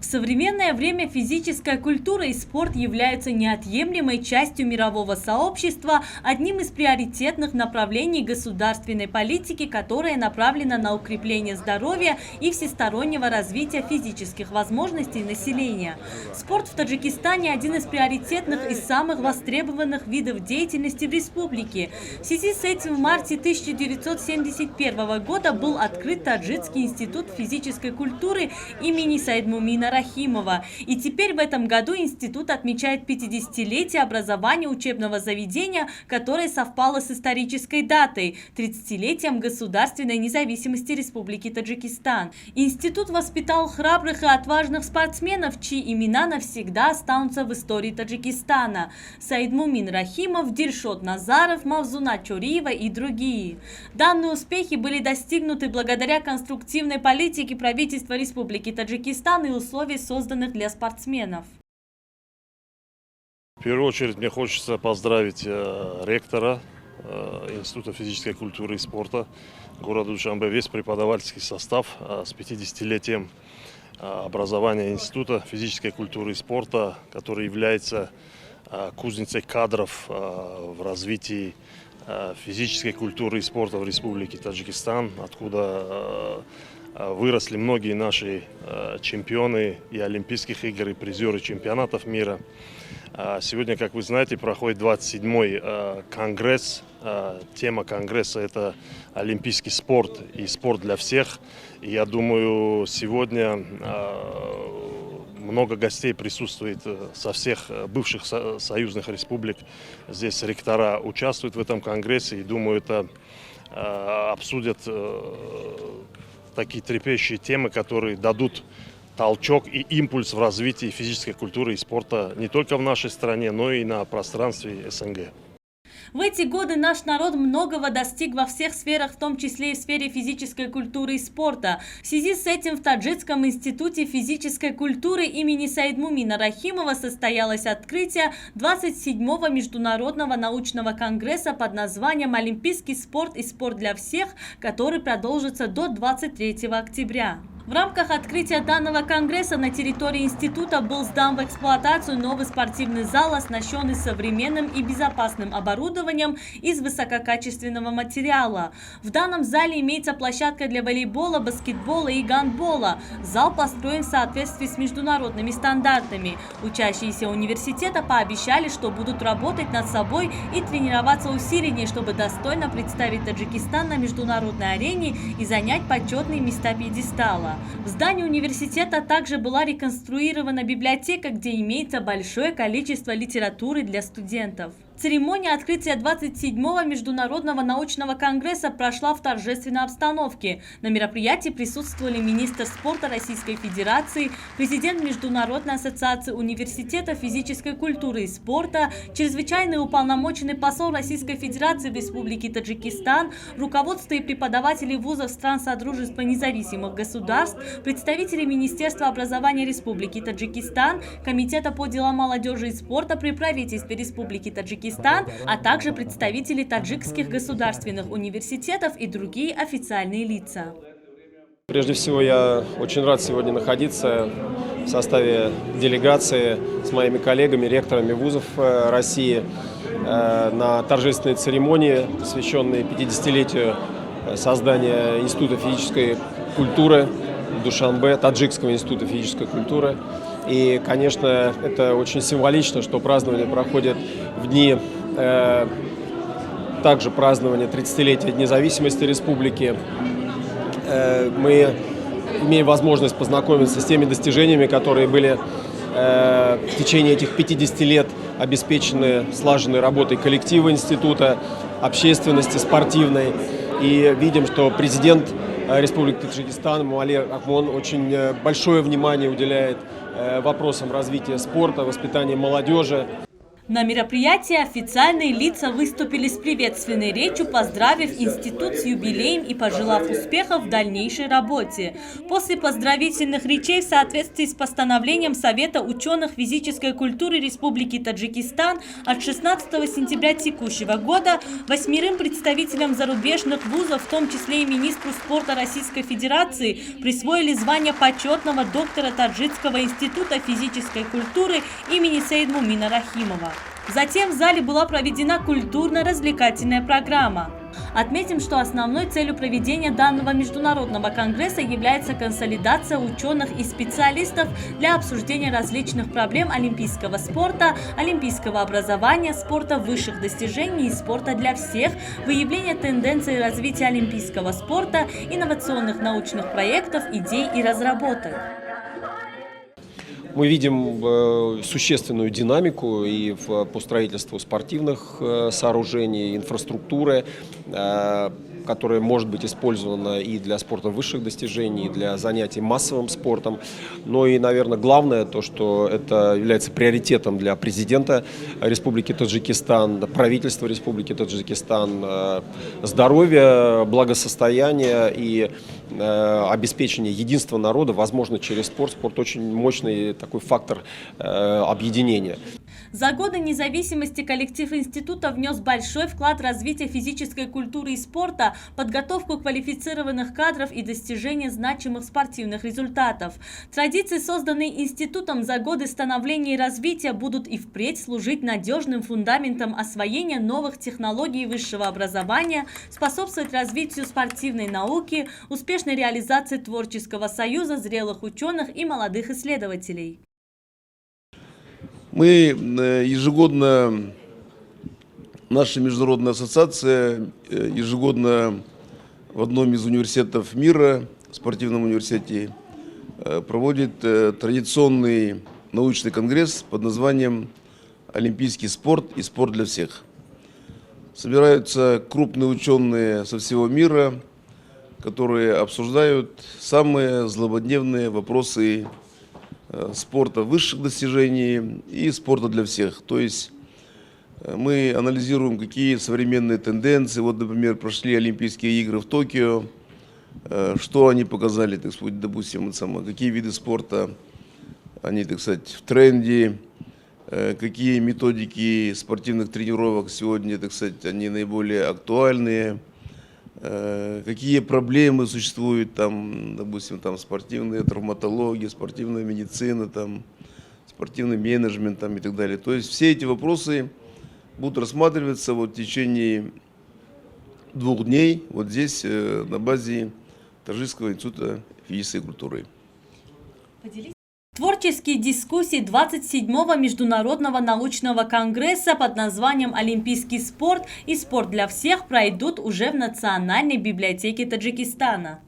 В современное время физическая культура и спорт являются неотъемлемой частью мирового сообщества, одним из приоритетных направлений государственной политики, которая направлена на укрепление здоровья и всестороннего развития физических возможностей населения. Спорт в Таджикистане – один из приоритетных и самых востребованных видов деятельности в республике. В связи с этим в марте 1971 года был открыт Таджикский институт физической культуры имени Саидмумина Рахимова. И теперь в этом году институт отмечает 50-летие образования учебного заведения, которое совпало с исторической датой – 30-летием государственной независимости Республики Таджикистан. Институт воспитал храбрых и отважных спортсменов, чьи имена навсегда останутся в истории Таджикистана – Саидмумин Рахимов, Дильшод Назаров, Мавзуна Чориева и другие. Данные успехи были достигнуты благодаря конструктивной политике правительства Республики Таджикистан и условий, созданных для спортсменов. В первую очередь мне хочется поздравить ректора Института физической культуры и спорта города Душанбе, весь преподавательский состав с 50-летием образования Института физической культуры и спорта, который является кузницей кадров в развитии физической культуры и спорта в Республике Таджикистан, откуда выросли многие наши чемпионы и Олимпийских игр, и призеры чемпионатов мира. Сегодня, как вы знаете, проходит 27-й конгресс. Тема конгресса – это олимпийский спорт и спорт для всех. И я думаю, сегодня много гостей присутствует со всех бывших союзных республик. Здесь ректора участвуют в этом конгрессе, и думаю, это обсудят такие трепещущие темы, которые дадут толчок и импульс в развитии физической культуры и спорта не только в нашей стране, но и на пространстве СНГ. В эти годы наш народ многого достиг во всех сферах, в том числе и в сфере физической культуры и спорта. В связи с этим в Таджикском институте физической культуры имени Саидмумина Рахимова состоялось открытие 27-го международного научного конгресса под названием «Олимпийский спорт и спорт для всех», который продолжится до 23 октября. В рамках открытия данного конгресса на территории института был сдан в эксплуатацию новый спортивный зал, оснащенный современным и безопасным оборудованием из высококачественного материала. В данном зале имеется площадка для волейбола, баскетбола и гандбола. Зал построен в соответствии с международными стандартами. Учащиеся университета пообещали, что будут работать над собой и тренироваться усиленнее, чтобы достойно представить Таджикистан на международной арене и занять почетные места пьедестала. В здании университета также была реконструирована библиотека, где имеется большое количество литературы для студентов. Церемония открытия 27-го международного научного конгресса прошла в торжественной обстановке. На мероприятии присутствовали министр спорта Российской Федерации, президент Международной ассоциации университетов физической культуры и спорта, чрезвычайный уполномоченный посол Российской Федерации в Республике Таджикистан, руководство и преподаватели вузов стран Содружества независимых государств, представители Министерства образования Республики Таджикистан, Комитета по делам молодежи и спорта при правительстве Республики Таджикистан, а также представители таджикских государственных университетов и другие официальные лица. Прежде всего, я очень рад сегодня находиться в составе делегации с моими коллегами, ректорами вузов России на торжественной церемонии, посвященной 50-летию создания Института физической культуры в Душанбе, Таджикского института физической культуры. И, конечно, это очень символично, что празднование проходит в дни также празднования 30-летия независимости республики. Мы имеем возможность познакомиться с теми достижениями, которые были в течение этих 50 лет обеспечены слаженной работой коллектива института, общественности спортивной. И видим, что президент Республики Таджикистан Эмомали Рахмон очень большое внимание уделяет вопросам развития спорта, воспитания молодежи. На мероприятии официальные лица выступили с приветственной речью, поздравив институт с юбилеем и пожелав успехов в дальнейшей работе. После поздравительных речей в соответствии с постановлением Совета ученых физической культуры Республики Таджикистан от 16 сентября текущего года 8 представителям зарубежных вузов, в том числе и министру спорта Российской Федерации, присвоили звание почетного доктора Таджикского института физической культуры имени Саидмумина Рахимова. Затем в зале была проведена культурно-развлекательная программа. Отметим, что основной целью проведения данного международного конгресса является консолидация ученых и специалистов для обсуждения различных проблем олимпийского спорта, олимпийского образования, спорта высших достижений и спорта для всех, выявление тенденций развития олимпийского спорта, инновационных научных проектов, идей и разработок. Мы видим существенную динамику и по строительству спортивных сооружений, инфраструктуры, которая может быть использована и для спорта высших достижений, и для занятий массовым спортом. Но и, наверное, главное то, что это является приоритетом для президента Республики Таджикистан, правительства Республики Таджикистан, здоровье, благосостояние и обеспечение единства народа возможно через спорт. Спорт очень мощный такой фактор объединения. За годы независимости коллектив института внес большой вклад в развитие физической культуры и спорта, подготовку квалифицированных кадров и достижение значимых спортивных результатов. Традиции, созданные институтом за годы становления и развития, будут и впредь служить надежным фундаментом освоения новых технологий высшего образования, способствовать развитию спортивной науки, успешной реализации творческого союза зрелых ученых и молодых исследователей. Мы ежегодно, наша международная ассоциация ежегодно в одном из университетов мира, спортивном университете, проводит традиционный научный конгресс под названием «Олимпийский спорт и спорт для всех». Собираются крупные ученые со всего мира, которые обсуждают самые злободневные вопросы спорта высших достижений и спорта для всех. То есть мы анализируем, какие современные тенденции. Вот, например, прошли Олимпийские игры в Токио. Что они показали, так сказать, допустим, какие виды спорта, они, так сказать, в тренде, какие методики спортивных тренировок сегодня, так сказать, они наиболее актуальные. Какие проблемы существуют, там, допустим, там спортивная травматология, спортивная медицина, там, спортивный менеджмент там, и так далее. То есть все эти вопросы будут рассматриваться вот в течение 2 дней вот здесь, на базе Таджикского института физической культуры. Творческие дискуссии 27-го международного научного конгресса под названием «Олимпийский спорт и спорт для всех» пройдут уже в Национальной библиотеке Таджикистана.